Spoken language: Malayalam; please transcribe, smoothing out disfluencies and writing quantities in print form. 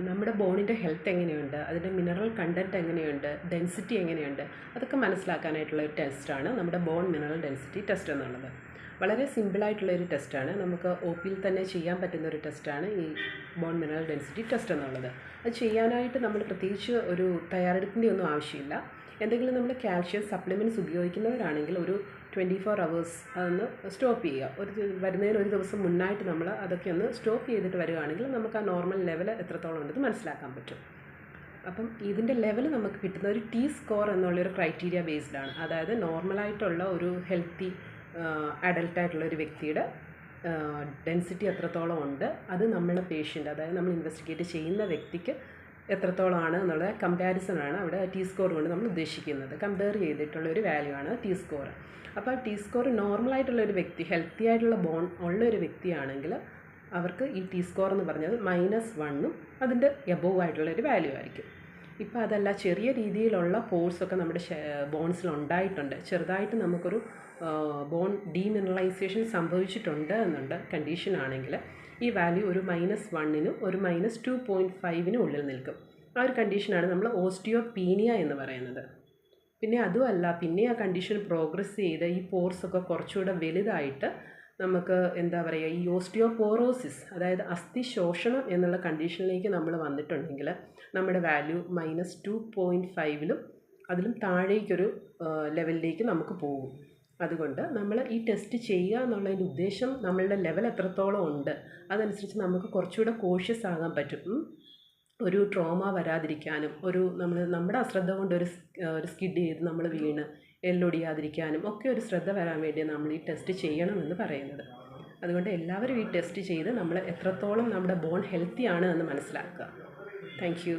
നമ്മുടെ ബോണിൻ്റെ ഹെൽത്ത് എങ്ങനെയുണ്ട്, അതിൻ്റെ മിനറൽ കണ്ടൻറ്റ് എങ്ങനെയുണ്ട്, ഡെൻസിറ്റി എങ്ങനെയുണ്ട്, അതൊക്കെ മനസ്സിലാക്കാനായിട്ടുള്ള ഒരു ടെസ്റ്റാണ് നമ്മുടെ ബോൺ മിനറൽ ഡെൻസിറ്റി ടെസ്റ്റ് എന്നുള്ളത്. വളരെ സിമ്പിളായിട്ടുള്ളൊരു ടെസ്റ്റാണ്. നമുക്ക് ഒ പിയിൽ തന്നെ ചെയ്യാൻ പറ്റുന്ന ഒരു ടെസ്റ്റാണ് ഈ ബോൺ മിനറൽ ഡെൻസിറ്റി ടെസ്റ്റ് എന്നുള്ളത്. അത് ചെയ്യാനായിട്ട് നമ്മൾ പ്രത്യേകിച്ച് ഒരു തയ്യാറെടുപ്പിൻ്റെ ഒന്നും ആവശ്യമില്ല. എന്തെങ്കിലും നമ്മൾ കാൽഷ്യം സപ്ലിമെൻറ്റ്സ് ഉപയോഗിക്കുന്നവരാണെങ്കിൽ ഒരു 24 hours അതൊന്ന് സ്റ്റോപ്പ് ചെയ്യുക. വരുന്നതിന് ഒരു ദിവസം മുന്നായിട്ട് നമ്മൾ അതൊക്കെ ഒന്ന് സ്റ്റോപ്പ് ചെയ്തിട്ട് വരികയാണെങ്കിൽ നമുക്ക് ആ നോർമൽ ലെവൽ എത്രത്തോളം ഉണ്ടെന്ന് മനസ്സിലാക്കാൻ പറ്റും. അപ്പം ഇതിൻ്റെ ലെവൽ നമുക്ക് കിട്ടുന്ന ഒരു ടി സ്കോർ എന്നുള്ളൊരു ക്രൈറ്റീരിയ ബേസ്ഡാണ്. അതായത് നോർമലായിട്ടുള്ള ഒരു ഹെൽത്തി അഡൽട്ടായിട്ടുള്ള ഒരു വ്യക്തിയുടെ ഡെൻസിറ്റി എത്രത്തോളം ഉണ്ട്, അത് നമ്മളെ പേഷ്യൻ്റ്, അതായത് നമ്മൾ ഇൻവെസ്റ്റിഗേറ്റ് ചെയ്യുന്ന വ്യക്തിക്ക് എത്രത്തോളമാണ് എന്നുള്ള കമ്പാരിസണാണ് അവിടെ ടി സ്കോർ കൊണ്ട് നമ്മൾ ഉദ്ദേശിക്കുന്നത്. കമ്പയർ ചെയ്തിട്ടുള്ള ഒരു വാല്യൂ ആണ് ടി സ്കോർ. അപ്പോൾ ടി സ്കോർ നോർമലായിട്ടുള്ളൊരു വ്യക്തി, ഹെൽത്തി ആയിട്ടുള്ള ബോൺ ഉള്ളൊരു വ്യക്തിയാണെങ്കിൽ അവർക്ക് ഈ ടി സ്കോർ എന്ന് പറഞ്ഞത് -1 അതിൻ്റെ എബോവ് ആയിട്ടുള്ളൊരു വാല്യൂ ആയിരിക്കും. ഇപ്പോൾ അതല്ല, ചെറിയ രീതിയിലുള്ള പോഴ്സൊക്കെ നമ്മുടെ ബോൺസിൽ ഉണ്ടായിട്ടുണ്ട്, ചെറുതായിട്ട് നമുക്കൊരു ബോൺ ഡീമിനറലൈസേഷൻ സംഭവിച്ചിട്ടുണ്ട് എന്നുള്ള കണ്ടീഷനാണെങ്കിൽ ഈ വാല്യൂ ഒരു -1 ഒരു -2.5 ഉള്ളിൽ നിൽക്കും. ആ ഒരു കണ്ടീഷനാണ് നമ്മൾ ഓസ്റ്റിയോപീനിയ എന്ന് പറയുന്നത്. പിന്നെ അതുമല്ല, പിന്നെ ആ കണ്ടീഷൻ പ്രോഗ്രസ് ചെയ്ത് ഈ പോർസൊക്കെ കുറച്ചുകൂടെ വലുതായിട്ട് നമുക്ക് എന്താ പറയുക, ഈ ഓസ്റ്റിയോപോറോസിസ്, അതായത് അസ്ഥി ശോഷണം എന്നുള്ള കണ്ടീഷനിലേക്ക് നമ്മൾ വന്നിട്ടുണ്ടെങ്കിൽ നമ്മുടെ വാല്യൂ -2.5 അതിലും താഴേക്കൊരു ലെവലിലേക്ക് നമുക്ക് പോകും. അതുകൊണ്ട് നമ്മൾ ഈ ടെസ്റ്റ് ചെയ്യുക എന്നുള്ളതിൻ്റെ ഉദ്ദേശം നമ്മളുടെ ലെവൽ എത്രത്തോളം ഉണ്ട് അതനുസരിച്ച് നമുക്ക് കുറച്ചുകൂടെ കോഷ്യസ് ആകാൻ പറ്റും. ഒരു ട്രോമ വരാതിരിക്കാനും, നമ്മുടെ അശ്രദ്ധ കൊണ്ട് ഒരു സ്കിഡ് ചെയ്ത് നമ്മൾ വീണ് എല്ലൊടിയാതിരിക്കാനും ഒക്കെ ഒരു ശ്രദ്ധ വരാൻ വേണ്ടിയാണ് നമ്മൾ ഈ ടെസ്റ്റ് ചെയ്യണമെന്ന് പറയുന്നത്. അതുകൊണ്ട് എല്ലാവരും ഈ ടെസ്റ്റ് ചെയ്ത് നമ്മൾ എത്രത്തോളം നമ്മുടെ ബോൺ ഹെൽത്തി ആണ് എന്ന് മനസ്സിലാക്കുക. Thank you.